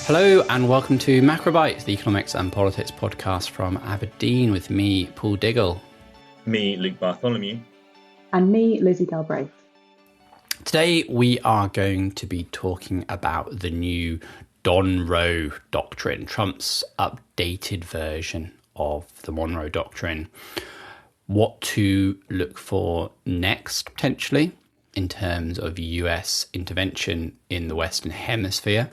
Hello and welcome to Macrobytes, the economics and politics podcast from Aberdeen with me, Paul Diggle. Me, Luke Bartholomew. And me, Lizzy Galbraith. Today we are going to be talking about the new Donroe Doctrine, Trump's updated version of the Monroe Doctrine. What to look for next, potentially, in terms of US intervention in the Western Hemisphere.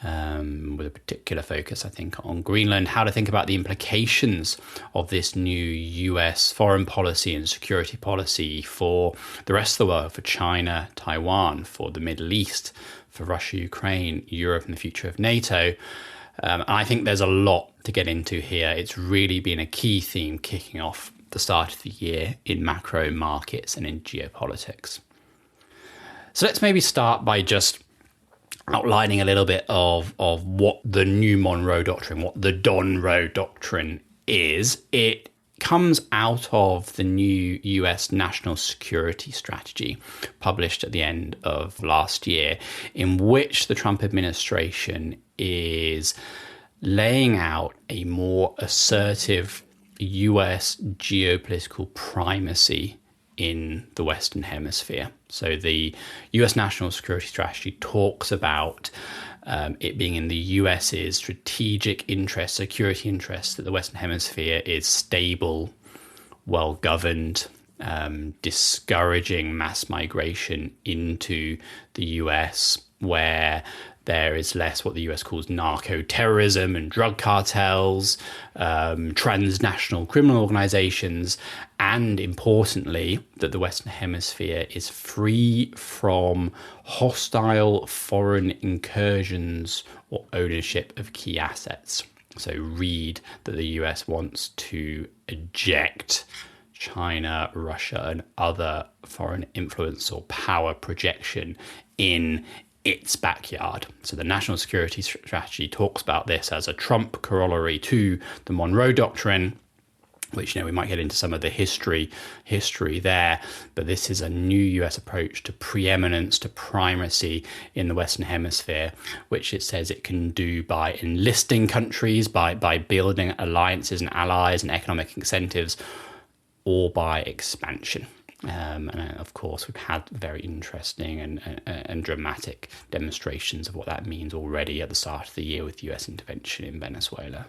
With a particular focus, I think, on Greenland, how to think about the implications of this new US foreign policy and security policy for the rest of the world, for China, Taiwan, for the Middle East, for Russia, Ukraine, Europe, and the future of NATO. And I think there's a lot to get into here. It's really been a key theme kicking off the start of the year in macro markets and in geopolitics. So let's maybe start by just outlining a little bit of what the new Monroe Doctrine, what the Donroe Doctrine is. It comes out of the new US national security strategy published at the end of last year, in which the Trump administration is laying out a more assertive US geopolitical primacy in the Western Hemisphere. So the US national security strategy talks about it being in the US's strategic interest, security interest, that the Western Hemisphere is stable, well-governed, discouraging mass migration into the US, where there is less what the US calls narco-terrorism and drug cartels, transnational criminal organizations, and importantly, that the Western Hemisphere is free from hostile foreign incursions or ownership of key assets. So read that the US wants to eject China, Russia, and other foreign influence or power projection in its backyard. So the national security strategy talks about this as a Trump corollary to the Monroe Doctrine, which, we might get into some of the history there, but this is a new US approach to preeminence, to primacy in the Western Hemisphere, which it says it can do by enlisting countries, by building alliances and allies and economic incentives, or by expansion. And of course, we've had very interesting and dramatic demonstrations of what that means already at the start of the year with US intervention in Venezuela.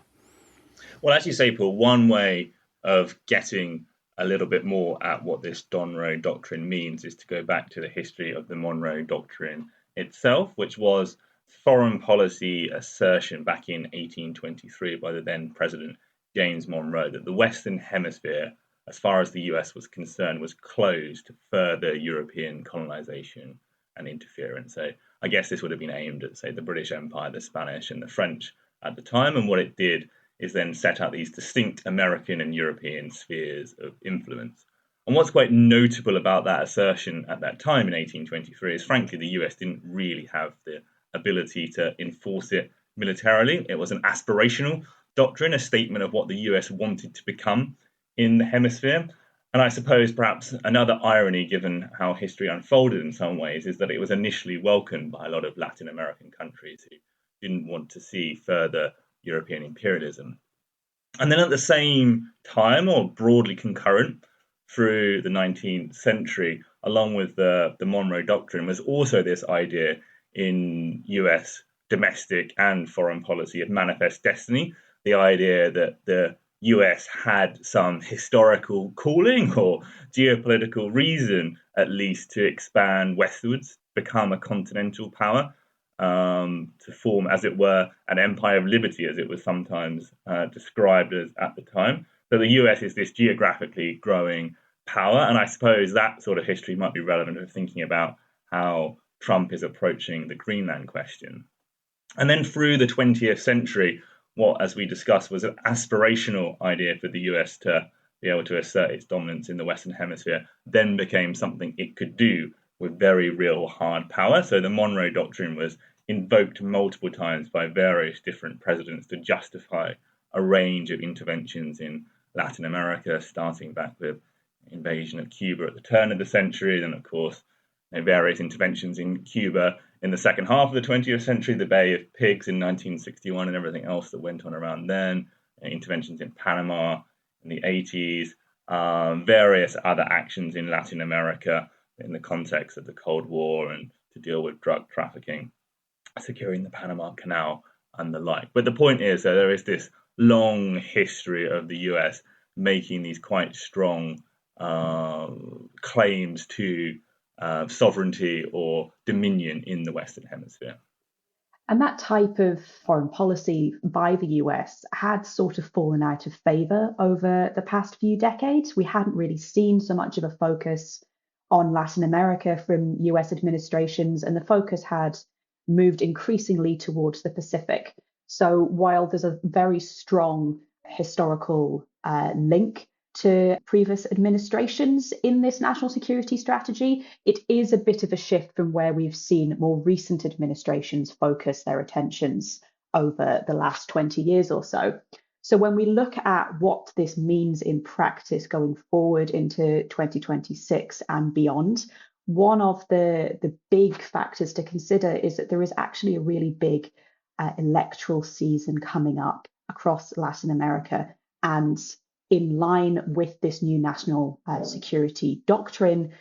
Well, as you say, Paul, one way of getting a little bit more at what this Donroe Doctrine means is to go back to the history of the Monroe Doctrine itself, which was foreign policy assertion back in 1823 by the then President James Monroe that the Western Hemisphere, as far as the US was concerned, was closed to further European colonization and interference. So I guess this would have been aimed at, say, the British Empire, the Spanish, and the French at the time. And what it did is then set out these distinct American and European spheres of influence. And what's quite notable about that assertion at that time in 1823 is, frankly, the US didn't really have the ability to enforce it militarily. It was an aspirational doctrine, a statement of what the US wanted to become in the hemisphere. And I suppose perhaps another irony, given how history unfolded in some ways, is that it was initially welcomed by a lot of Latin American countries who didn't want to see further European imperialism. And then at the same time, or broadly concurrent through the 19th century, along with the Monroe Doctrine, was also this idea in US domestic and foreign policy of manifest destiny, the idea that the US had some historical calling or geopolitical reason, at least, to expand westwards, become a continental power, to form, as it were, an empire of liberty, as it was sometimes described as at the time. So the US is this geographically growing power, and I suppose that sort of history might be relevant for thinking about how Trump is approaching the Greenland question. And then through the 20th century, what, as we discussed, was an aspirational idea for the US to be able to assert its dominance in the Western Hemisphere, then became something it could do with very real hard power. So the Monroe Doctrine was invoked multiple times by various different presidents to justify a range of interventions in Latin America, starting back with invasion of Cuba at the turn of the century, then, of course, various interventions in Cuba in the second half of the 20th century, the Bay of Pigs in 1961 and everything else that went on around then, interventions in Panama in the 80s, various other actions in Latin America in the context of the Cold War and to deal with drug trafficking, securing the Panama Canal and the like. But the point is that there is this long history of the US making these quite strong claims to sovereignty or dominion in the Western Hemisphere. And that type of foreign policy by the US had sort of fallen out of favour over the past few decades. We hadn't really seen so much of a focus on Latin America from US administrations, and the focus had moved increasingly towards the Pacific. So while there's a very strong historical link to previous administrations in this national security strategy, it is a bit of a shift from where we've seen more recent administrations focus their attentions over the last 20 years or so. So when we look at what this means in practice going forward into 2026 and beyond, one of the big factors to consider is that there is actually a really big electoral season coming up across Latin America. And in line with this new national security doctrine,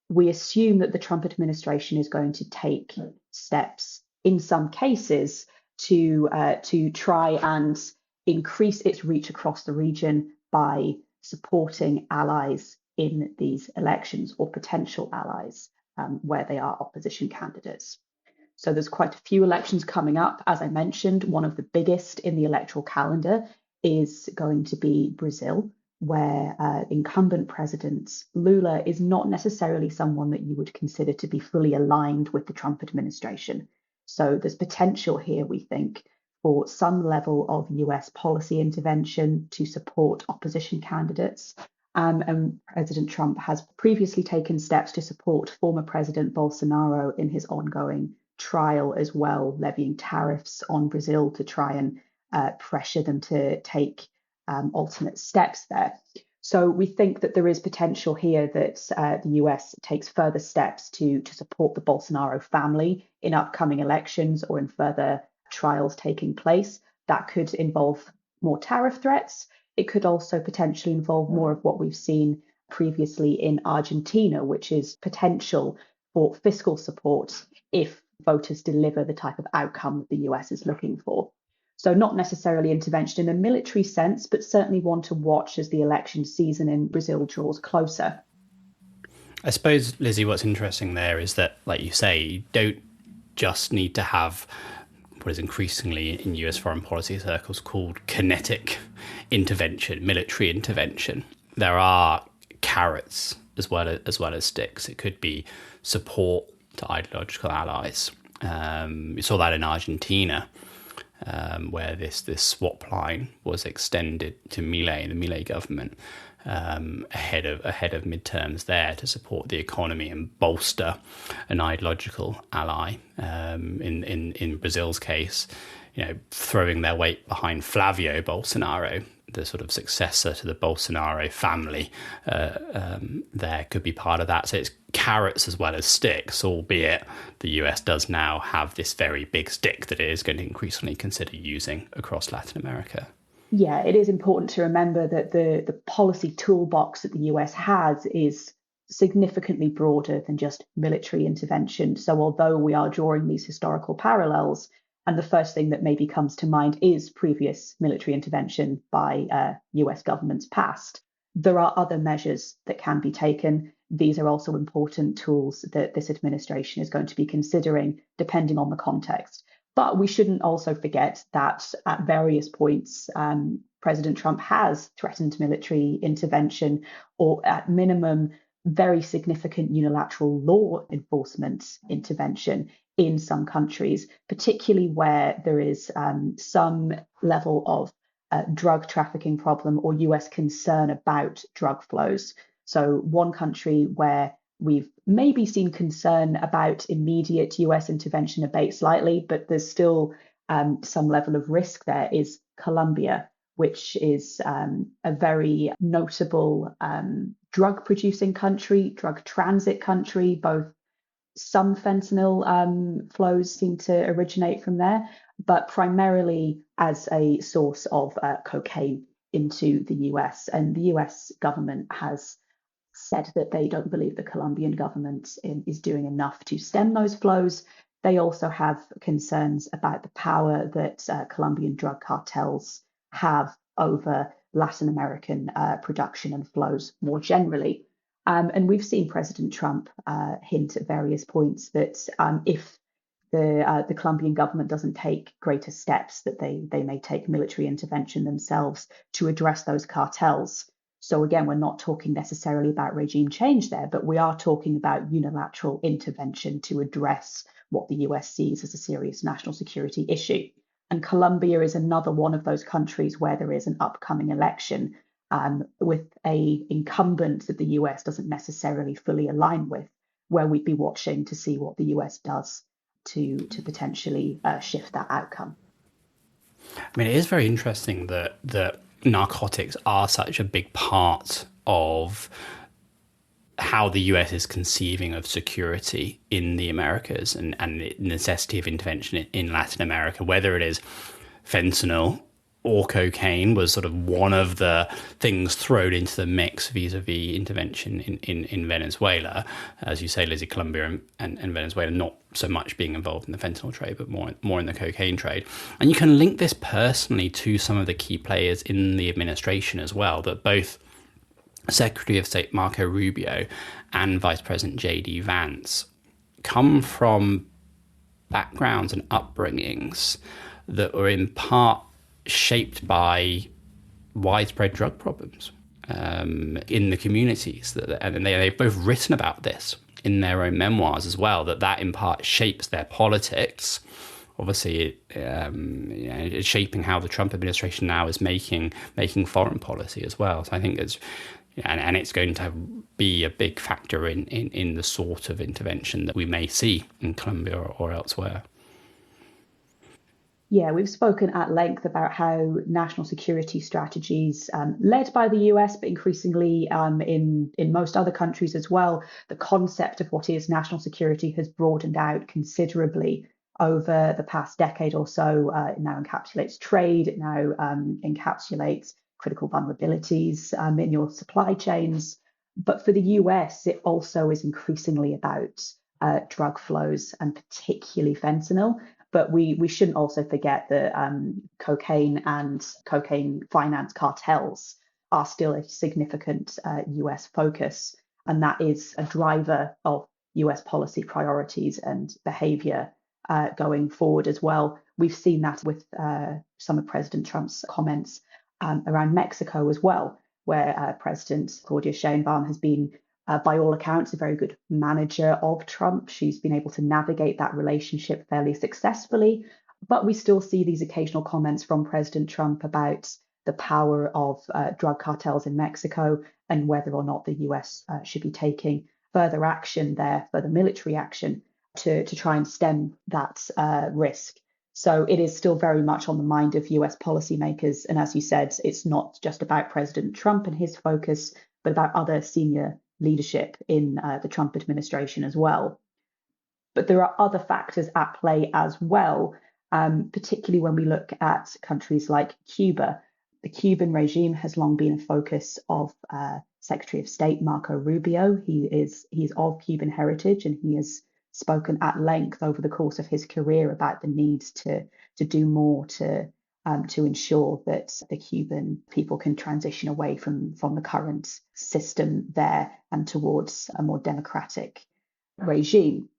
we assume that the Trump administration is going to take steps in some cases to try and increase its reach across the region by supporting allies in these elections or potential allies where they are opposition candidates. So there's quite a few elections coming up. As I mentioned, one of the biggest in the electoral calendar is going to be Brazil, where incumbent President Lula is not necessarily someone that you would consider to be fully aligned with the Trump administration. So there's potential here, we think, for some level of US policy intervention to support opposition candidates. And President Trump has previously taken steps to support former President Bolsonaro in his ongoing trial as well, levying tariffs on Brazil to try and pressure them to take alternate steps there. So we think that there is potential here that the US takes further steps to support the Bolsonaro family in upcoming elections or in further trials taking place. That could involve more tariff threats. It could also potentially involve more of what we've seen previously in Argentina, which is potential for fiscal support if voters deliver the type of outcome that the US is looking for. So not necessarily intervention in a military sense, but certainly one to watch as the election season in Brazil draws closer. I suppose, Lizzy, what's interesting there is that, like you say, you don't just need to have what is increasingly in US foreign policy circles called kinetic intervention, military intervention. There are carrots as well as sticks. It could be support to ideological allies. You saw that in Argentina, where this swap line was extended to Milei, the Milei government, ahead of midterms there to support the economy and bolster an ideological ally. In Brazil's case, throwing their weight behind Flavio Bolsonaro, the sort of successor to the Bolsonaro family, there could be part of that. So it's carrots as well as sticks, albeit the US does now have this very big stick that it is going to increasingly consider using across Latin America. Yeah, it is important to remember that the policy toolbox that the US has is significantly broader than just military intervention. So although we are drawing these historical parallels, and the first thing that maybe comes to mind is previous military intervention by US governments past, there are other measures that can be taken. These are also important tools that this administration is going to be considering, depending on the context. But we shouldn't also forget that at various points, President Trump has threatened military intervention, or at minimum, very significant unilateral law enforcement intervention in some countries, particularly where there is some level of drug trafficking problem or US concern about drug flows. So one country where we've maybe seen concern about immediate US intervention abate slightly, but there's still some level of risk there is Colombia, which is a very notable drug producing country, drug transit country, both Some fentanyl flows seem to originate from there, but primarily as a source of cocaine into the US. And the US government has said that they don't believe the Colombian government is doing enough to stem those flows. They also have concerns about the power that Colombian drug cartels have over Latin American production and flows more generally. And we've seen President Trump hint at various points that if the Colombian government doesn't take greater steps, that they may take military intervention themselves to address those cartels. So again, we're not talking necessarily about regime change there, but we are talking about unilateral intervention to address what the US sees as a serious national security issue. And Colombia is another one of those countries where there is an upcoming election with a incumbent that the US doesn't necessarily fully align with, where we'd be watching to see what the US does to potentially shift that outcome. I mean, it is very interesting that narcotics are such a big part of how the US is conceiving of security in the Americas and the necessity of intervention in Latin America, whether it is fentanyl or cocaine was sort of one of the things thrown into the mix vis-a-vis intervention in Venezuela. As you say, Lizzy, Colombia and Venezuela not so much being involved in the fentanyl trade, but more in the cocaine trade. And you can link this personally to some of the key players in the administration as well, that both Secretary of State Marco Rubio and Vice President J.D. Vance come from backgrounds and upbringings that were in part shaped by widespread drug problems in the communities, and they've both written about this in their own memoirs as well, that in part shapes their politics. Obviously, it's shaping how the Trump administration now is making foreign policy as well. So I think it's going to be a big factor in the sort of intervention that we may see in Colombia or elsewhere. Yeah, we've spoken at length about how national security strategies, led by the US, but increasingly in most other countries as well, the concept of what is national security has broadened out considerably over the past decade or so. It now encapsulates trade, it now encapsulates critical vulnerabilities in your supply chains. But for the US, it also is increasingly about drug flows and particularly fentanyl. But we shouldn't also forget that cocaine and cocaine finance cartels are still a significant US focus. And that is a driver of US policy priorities and behavior going forward as well. We've seen that with some of President Trump's comments around Mexico as well, where President Claudia Sheinbaum has been, by all accounts, a very good manager of Trump. She's been able to navigate that relationship fairly successfully. But we still see these occasional comments from President Trump about the power of drug cartels in Mexico and whether or not the US should be taking further action there, further military action to try and stem that risk. So it is still very much on the mind of US policymakers. And as you said, it's not just about President Trump and his focus, but about other senior leadership in the Trump administration as well. But there are other factors at play as well, particularly when we look at countries like Cuba. The Cuban regime has long been a focus of Secretary of State Marco Rubio. He's of Cuban heritage, and he has spoken at length over the course of his career about the need to do more to ensure that the Cuban people can transition away from the current system there and towards a more democratic regime.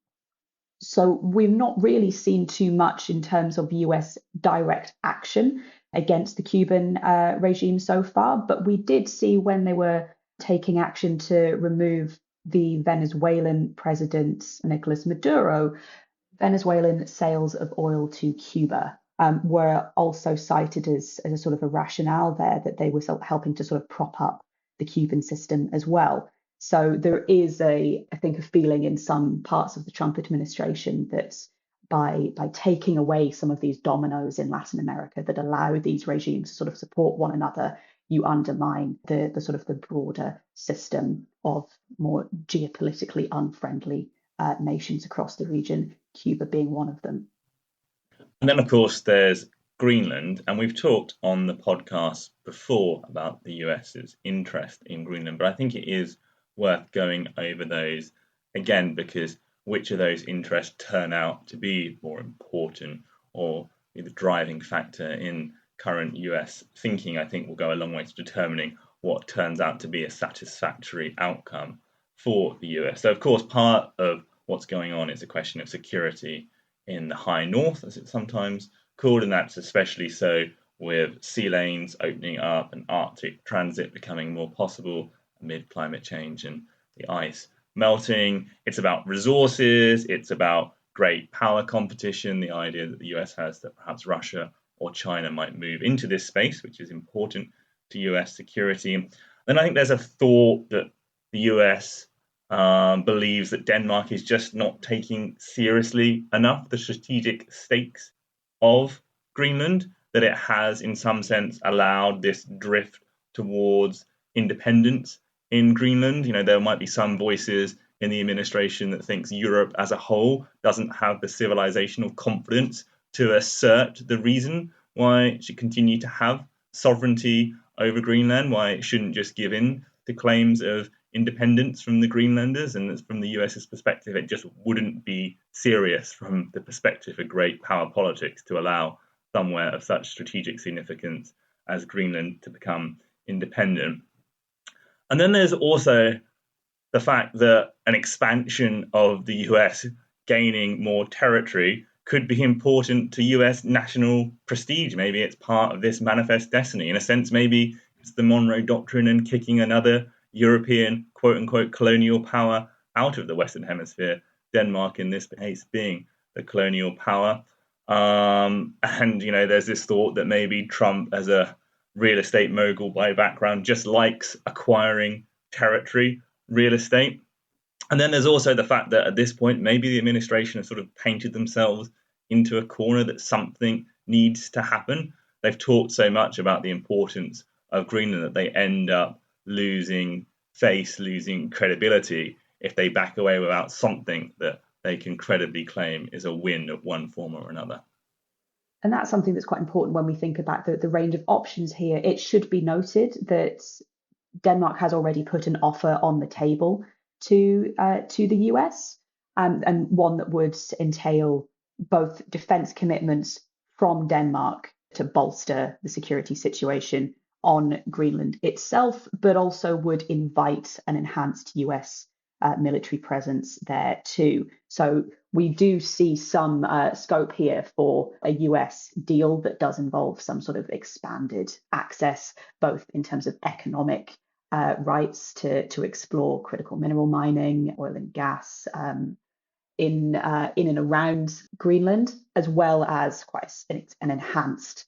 So we've not really seen too much in terms of US direct action against the Cuban regime so far, but we did see when they were taking action to remove the Venezuelan president, Nicolas Maduro, Venezuelan sales of oil to Cuba were also cited as a sort of a rationale there, that they were helping to sort of prop up the Cuban system as well. So there is I think, a feeling in some parts of the Trump administration that by taking away some of these dominoes in Latin America that allow these regimes to sort of support one another, you undermine the sort of the broader system of more geopolitically unfriendly nations across the region, Cuba being one of them. And then, of course, there's Greenland. And we've talked on the podcast before about the US's interest in Greenland, but I think it is worth going over those again, because which of those interests turn out to be more important or be the driving factor in current US thinking, I think will go a long way to determining what turns out to be a satisfactory outcome for the US. So, of course, part of what's going on is a question of security in the high north, as it's sometimes called, and that's especially so with sea lanes opening up and Arctic transit becoming more possible amid climate change and the ice melting. It's about resources, it's about great power competition, the idea that the US has that perhaps Russia or China might move into this space, which is important to US security. Then I think there's a thought that the US believes that Denmark is just not taking seriously enough the strategic stakes of Greenland, that it has in some sense allowed this drift towards independence in Greenland. You know, there might be some voices in the administration that thinks Europe as a whole doesn't have the civilizational confidence to assert the reason why it should continue to have sovereignty over Greenland, why it shouldn't just give in to claims of independence from the Greenlanders. And from the US's perspective, it just wouldn't be serious from the perspective of great power politics to allow somewhere of such strategic significance as Greenland to become independent. And then there's also the fact that an expansion of the US gaining more territory could be important to US national prestige. Maybe it's part of this manifest destiny. In a sense, maybe it's the Monroe Doctrine and kicking another European quote-unquote colonial power out of the Western Hemisphere, Denmark in this case being the colonial power. And, you know, there's this thought that maybe Trump, as a real estate mogul by background, just likes acquiring territory, real estate. And then there's also the fact that at this point, maybe the administration has sort of painted themselves into a corner that something needs to happen. They've talked so much about the importance of Greenland that they end up losing face, losing credibility if they back away without something that they can credibly claim is a win of one form or another. And that's something that's quite important when we think about the range of options here. It should be noted that Denmark has already put an offer on the table to the US, and one that would entail both defense commitments from Denmark to bolster the security situation on Greenland itself, but also would invite an enhanced US military presence there too. So we do see some scope here for a US deal that does involve some sort of expanded access, both in terms of economic rights to explore critical mineral mining, oil and gas in and around Greenland, as well as quite an enhanced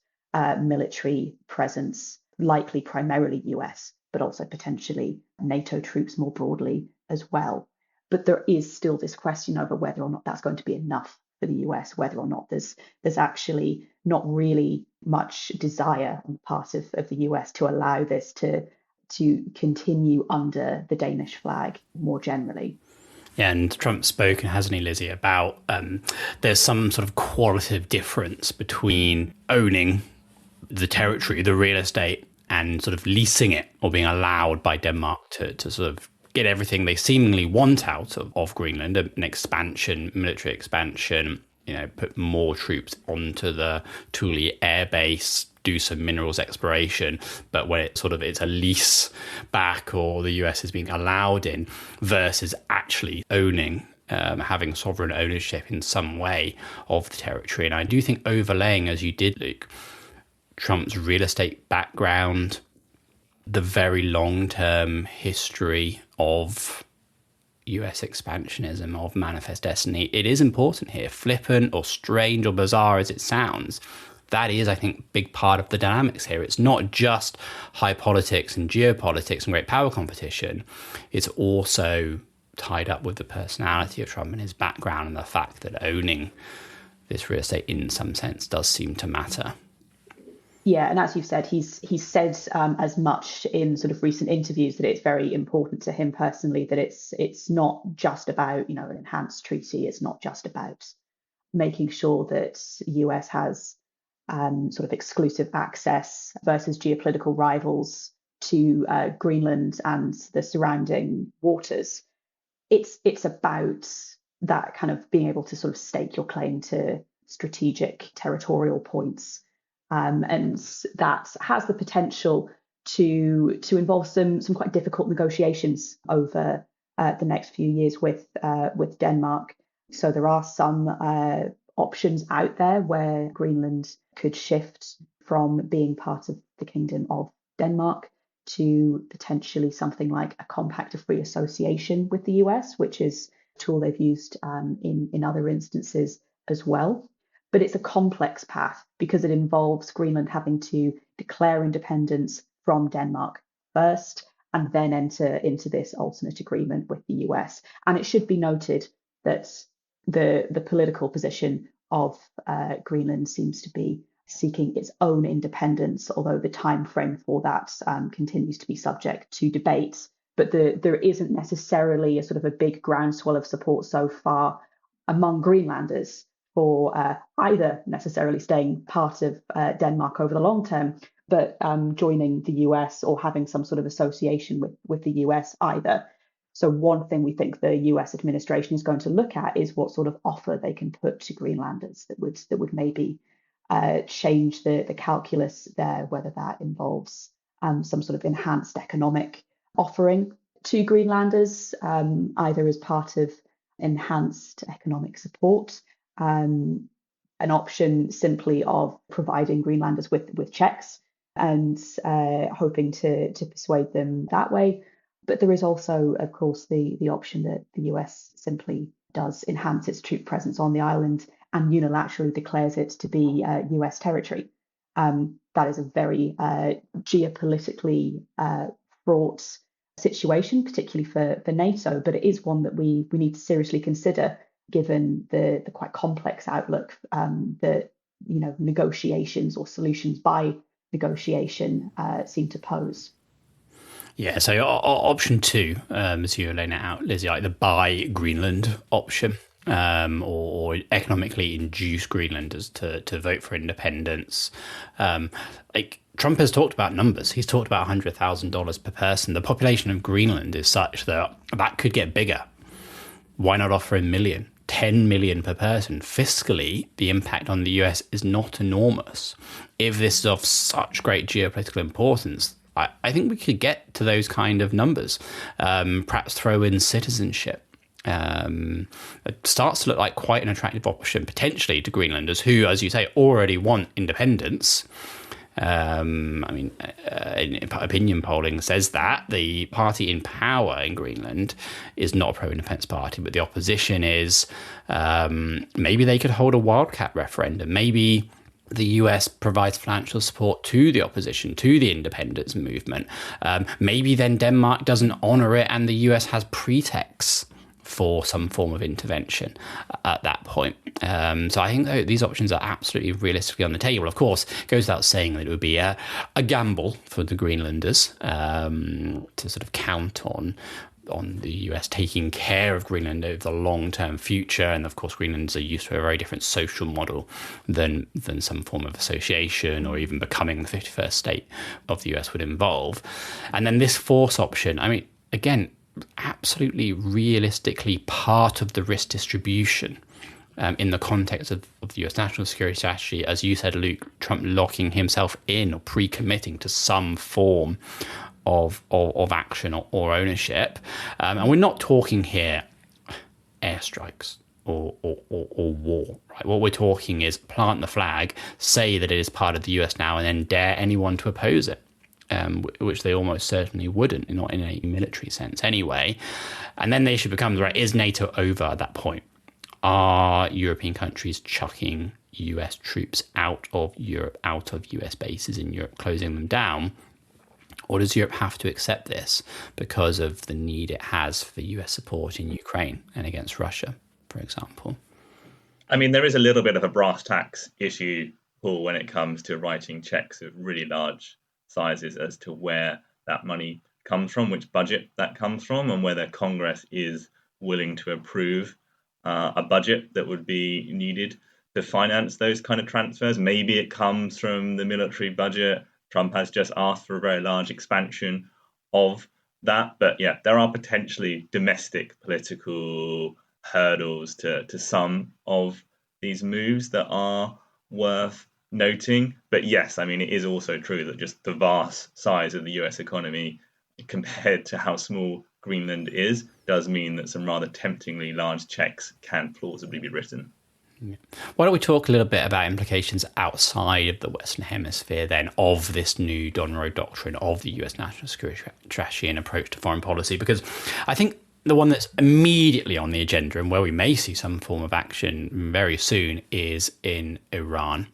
military presence, likely primarily US, but also potentially NATO troops more broadly as well. But there is still this question over whether or not that's going to be enough for the US, whether or not there's actually not really much desire on the part of the US to allow this to continue under the Danish flag more generally. Yeah, and Trump's spoken, hasn't he, Lizzy, about there's some sort of qualitative difference between owning the territory, the real estate, and sort of leasing it or being allowed by Denmark to sort of get everything they seemingly want out of Greenland, an expansion, military expansion, you know, put more troops onto the Thule air base, do some minerals exploration, but when it's a lease back or the US is being allowed in versus actually owning, having sovereign ownership in some way of the territory. And I do think overlaying, as you did, Luke, Trump's real estate background, the very long-term history of US expansionism, of manifest destiny, it is important here. Flippant or strange or bizarre as it sounds, that is, I think, a big part of the dynamics here. It's not just high politics and geopolitics and great power competition. It's also tied up with the personality of Trump and his background and the fact that owning this real estate in some sense does seem to matter. Yeah, and as you've said, he's said as much in sort of recent interviews that it's very important to him personally that it's not just about, an enhanced treaty. It's not just about making sure that US has sort of exclusive access versus geopolitical rivals to Greenland and the surrounding waters. It's about that kind of being able to sort of stake your claim to strategic territorial points, and that has the potential to involve some quite difficult negotiations over the next few years with Denmark. So there are some options out there where Greenland could shift from being part of the Kingdom of Denmark to potentially something like a compact of free association with the US, which is a tool they've used in other instances as well. But it's a complex path because it involves Greenland having to declare independence from Denmark first and then enter into this alternate agreement with the US. And it should be noted that the political position of Greenland seems to be seeking its own independence, although the time frame for that continues to be subject to debate. But there isn't necessarily a sort of a big groundswell of support so far among Greenlanders for either necessarily staying part of Denmark over the long term, but joining the US or having some sort of association with the US either. So one thing we think the US administration is going to look at is what sort of offer they can put to Greenlanders that would maybe change the calculus there, whether that involves some sort of enhanced economic offering to Greenlanders, either as part of enhanced economic support, an option simply of providing Greenlanders with checks and hoping to persuade them that way. But there is also, of course, the option that the US simply does enhance its troop presence on the island and unilaterally declares it to be US territory. That is a very geopolitically fraught situation, particularly for NATO, but it is one that we need to seriously consider given the quite complex outlook that negotiations or solutions by negotiation seem to pose. Yeah, so option two, as you're laying it out, Lizzy, like the buy Greenland option, or economically induce Greenlanders to vote for independence. Like Trump has talked about numbers. He's talked about $100,000 per person. The population of Greenland is such that could get bigger. Why not offer $1 million? 10 million per person. Fiscally, the impact on the US is not enormous. If this is of such great geopolitical importance, I think we could get to those kind of numbers. Perhaps throw in citizenship. It starts to look like quite an attractive option potentially to Greenlanders who, as you say, already want independence. Opinion polling says that the party in power in Greenland is not a pro-independence party, but the opposition is. Maybe they could hold a wildcat referendum. Maybe the US provides financial support to the opposition, to the independence movement. Maybe then Denmark doesn't honour it and the US has pretexts for some form of intervention at that point. So I think these options are absolutely realistically on the table. Of course, it goes without saying that it would be a gamble for the Greenlanders to sort of count on the US taking care of Greenland over the long-term future. And of course, Greenlanders are used to a very different social model than some form of association or even becoming the 51st state of the US would involve. And then this force option, again, absolutely realistically part of the risk distribution in the context of the US national security strategy. As you said, Luke, Trump locking himself in or pre-committing to some form of action or ownership. And we're not talking here airstrikes or war. Right? What we're talking is plant the flag, say that it is part of the US now, and then dare anyone to oppose it. Which they almost certainly wouldn't, not in a military sense anyway. And then the issue becomes, right, is NATO over at that point? Are European countries chucking US troops out of Europe, out of US bases in Europe, closing them down? Or does Europe have to accept this because of the need it has for US support in Ukraine and against Russia, for example? There is a little bit of a brass tacks issue Paul, when it comes to writing checks of really large sizes as to where that money comes from, which budget that comes from, and whether Congress is willing to approve a budget that would be needed to finance those kind of transfers. Maybe it comes from the military budget. Trump has just asked for a very large expansion of that. But yeah, there are potentially domestic political hurdles to some of these moves that are worth noting. But yes, I mean, it is also true that just the vast size of the US economy compared to how small Greenland is does mean that some rather temptingly large checks can plausibly be written. Yeah. Why don't we talk a little bit about implications outside of the Western Hemisphere then of this new Donroe Doctrine, of the US national security strategy and approach to foreign policy? Because I think the one that's immediately on the agenda and where we may see some form of action very soon is in Iran,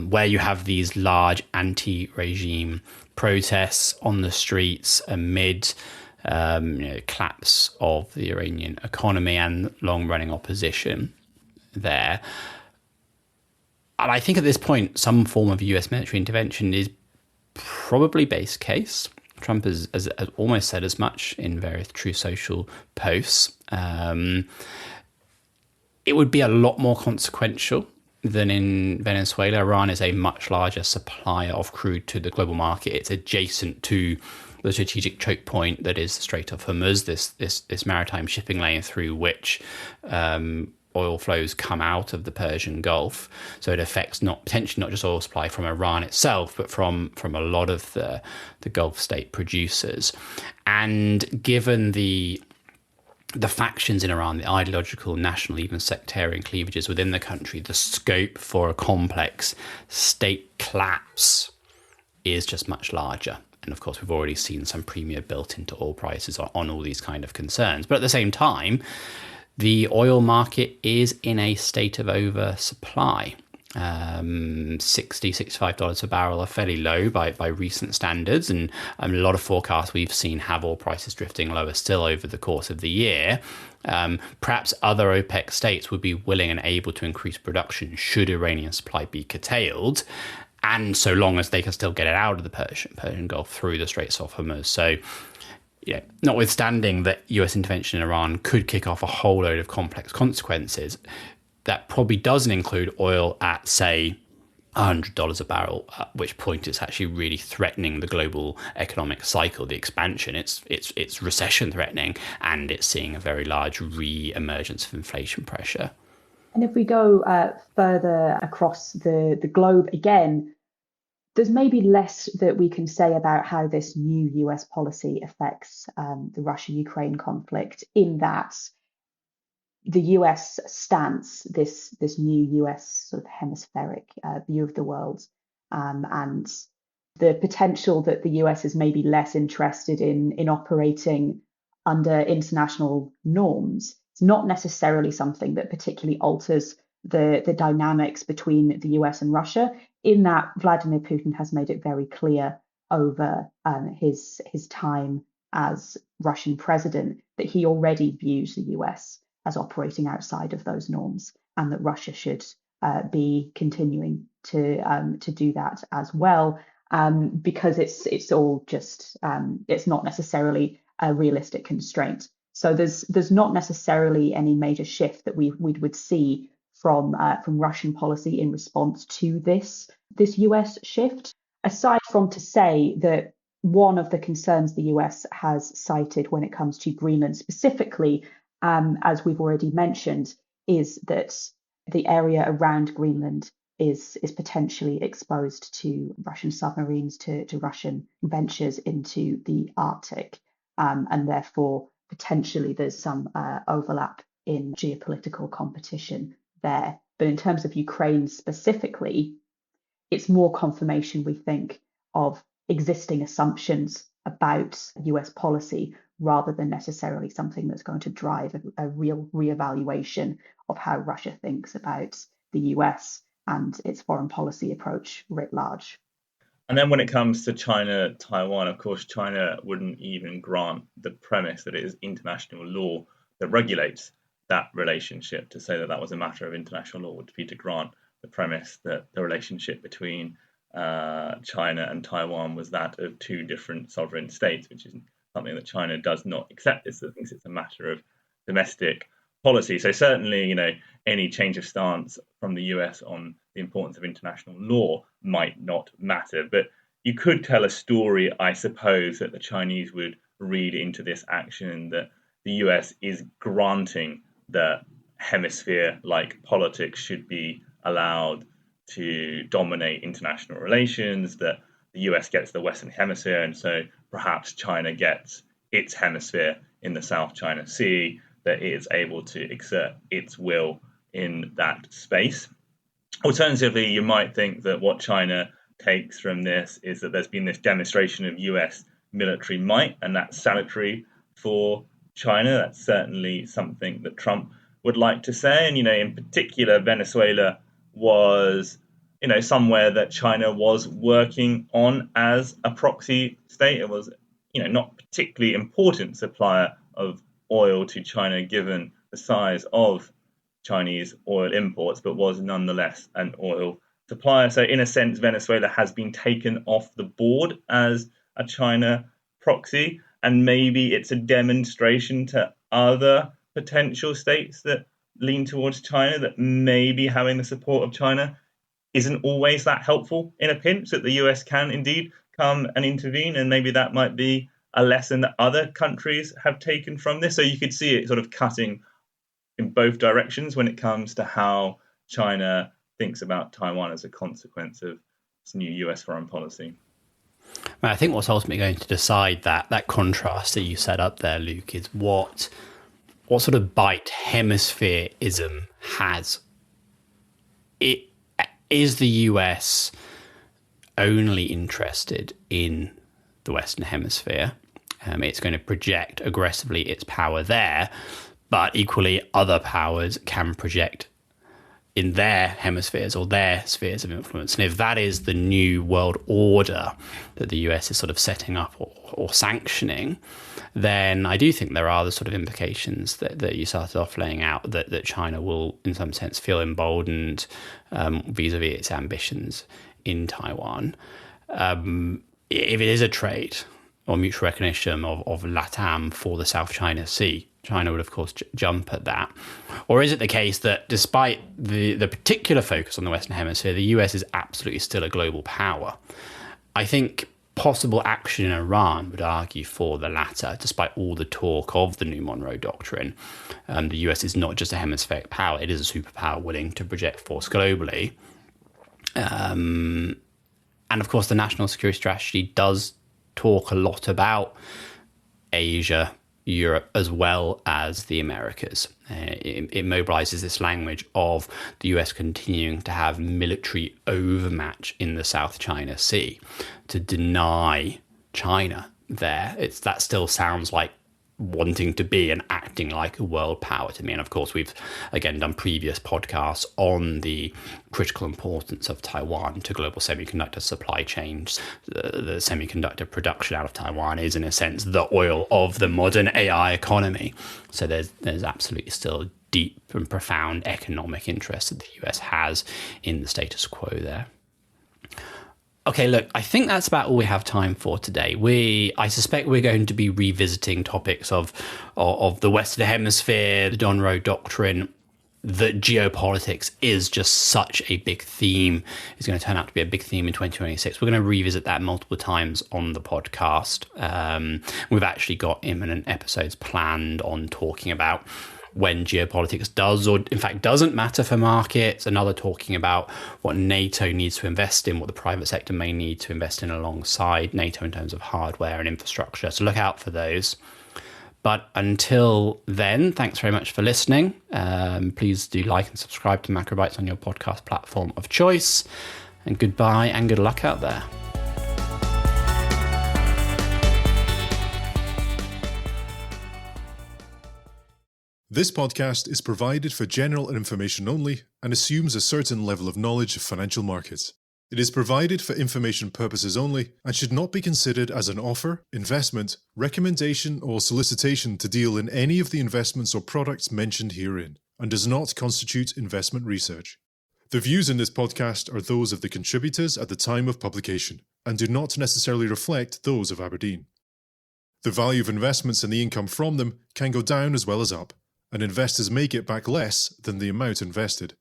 where you have these large anti-regime protests on the streets amid collapse of the Iranian economy and long-running opposition there. And I think at this point, some form of US military intervention is probably base case. Trump has almost said as much in various True Social posts. It would be a lot more consequential than in Venezuela. Iran is a much larger supplier of crude to the global market. It's adjacent to the strategic choke point that is the Strait of Hormuz, this maritime shipping lane through which oil flows come out of the Persian Gulf. So it affects potentially not just oil supply from Iran itself, but from a lot of the Gulf state producers. And given the factions in Iran, the ideological, national, even sectarian cleavages within the country, the scope for a complex state collapse is just much larger. And of course, we've already seen some premium built into oil prices on all these kind of concerns. But at the same time, the oil market is in a state of oversupply. $65 a barrel are fairly low by recent standards, and a lot of forecasts we've seen have oil prices drifting lower still over the course of the year. Perhaps other OPEC states would be willing and able to increase production should Iranian supply be curtailed, and so long as they can still get it out of the Persian Gulf through the Straits of Hormuz. So, yeah, notwithstanding that US intervention in Iran could kick off a whole load of complex consequences, that probably doesn't include oil at, say, $100 a barrel, at which point it's actually really threatening the global economic cycle, the expansion. It's recession threatening, and it's seeing a very large re-emergence of inflation pressure. And if we go further across the globe again, there's maybe less that we can say about how this new US policy affects the Russia-Ukraine conflict, in that the US stance, this new US sort of hemispheric view of the world, and the potential that the US is maybe less interested in operating under international norms. It's not necessarily something that particularly alters the dynamics between the US and Russia, in that Vladimir Putin has made it very clear over his time as Russian president that he already views the US as operating outside of those norms, and that Russia should be continuing to do that as well, because it's all just it's not necessarily a realistic constraint. So there's not necessarily any major shift that we would see from Russian policy in response to this US shift, aside from to say that one of the concerns the US has cited when it comes to Greenland specifically, as we've already mentioned, is that the area around Greenland is potentially exposed to Russian submarines, to Russian ventures into the Arctic, and therefore potentially there's some overlap in geopolitical competition there. But in terms of Ukraine specifically, it's more confirmation, we think, of existing assumptions about US policy, rather than necessarily something that's going to drive a real reevaluation of how Russia thinks about the US and its foreign policy approach writ large. And then when it comes to China-Taiwan, of course, China wouldn't even grant the premise that it is international law that regulates that relationship. To say that that was a matter of international law would be to grant the premise that the relationship between China and Taiwan was that of two different sovereign states, which is something that China does not accept. It thinks it's a matter of domestic policy. So certainly, any change of stance from the US on the importance of international law might not matter. But you could tell a story, I suppose, that the Chinese would read into this action that the US is granting that hemisphere-like politics should be allowed to dominate international relations, that the US gets the Western Hemisphere, and so perhaps China gets its hemisphere in the South China Sea, that it is able to exert its will in that space. Alternatively, you might think that what China takes from this is that there's been this demonstration of US military might, and that's salutary for China. That's certainly something that Trump would like to say. And, in particular, Venezuela was, somewhere that China was working on as a proxy state. It was, not particularly important supplier of oil to China, given the size of Chinese oil imports, but was nonetheless an oil supplier. So in a sense, Venezuela has been taken off the board as a China proxy, and maybe it's a demonstration to other potential states that lean towards China that maybe having the support of China isn't always that helpful in a pinch, that the US can indeed come and intervene, and maybe that might be a lesson that other countries have taken from this. So you could see it sort of cutting in both directions when it comes to how China thinks about Taiwan as a consequence of its new US foreign policy. I think what's ultimately going to decide that contrast that you set up there, Luke, is what sort of bite hemisphereism has. Is the US only interested in the Western Hemisphere? It's going to project aggressively its power there, but equally other powers can project in their hemispheres or their spheres of influence. And if that is the new world order that the US is sort of setting up or sanctioning, then I do think there are the sort of implications that you started off laying out, that China will, in some sense, feel emboldened vis-a-vis its ambitions in Taiwan. If it is a trade or mutual recognition of LATAM for the South China Sea, China would, of course, jump at that. Or is it the case that despite the particular focus on the Western Hemisphere, the US is absolutely still a global power? I think possible action in Iran would argue for the latter, despite all the talk of the new Donroe Doctrine. The US is not just a hemispheric power, it is a superpower willing to project force globally. And of course, the national security strategy does talk a lot about Asia, Europe, as well as the Americas. It mobilizes this language of the US continuing to have military overmatch in the South China Sea. To deny China there, that still sounds like wanting to be and acting like a world power to me. And of course, we've again done previous podcasts on the critical importance of Taiwan to global semiconductor supply chains. The semiconductor production out of Taiwan is, in a sense, the oil of the modern AI economy. So there's absolutely still deep and profound economic interest that the US has in the status quo there. Okay, look, I think that's about all we have time for today. I suspect we're going to be revisiting topics of the Western Hemisphere, the Donroe Doctrine. That geopolitics is just such a big theme. It's going to turn out to be a big theme in 2026. We're going to revisit that multiple times on the podcast. We've actually got imminent episodes planned on talking about when geopolitics does or in fact doesn't matter for markets, another talking about what NATO needs to invest in, what the private sector may need to invest in alongside NATO in terms of hardware and infrastructure. So look out for those. But until then, thanks very much for listening. Please do like and subscribe to Macrobytes on your podcast platform of choice. And goodbye and good luck out there. This podcast is provided for general information only and assumes a certain level of knowledge of financial markets. It is provided for information purposes only and should not be considered as an offer, investment, recommendation, or solicitation to deal in any of the investments or products mentioned herein, and does not constitute investment research. The views in this podcast are those of the contributors at the time of publication and do not necessarily reflect those of Aberdeen. The value of investments and the income from them can go down as well as up, and investors may get back less than the amount invested.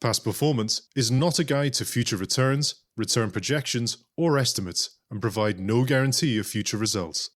Past performance is not a guide to future returns, return projections, or estimates, and provide no guarantee of future results.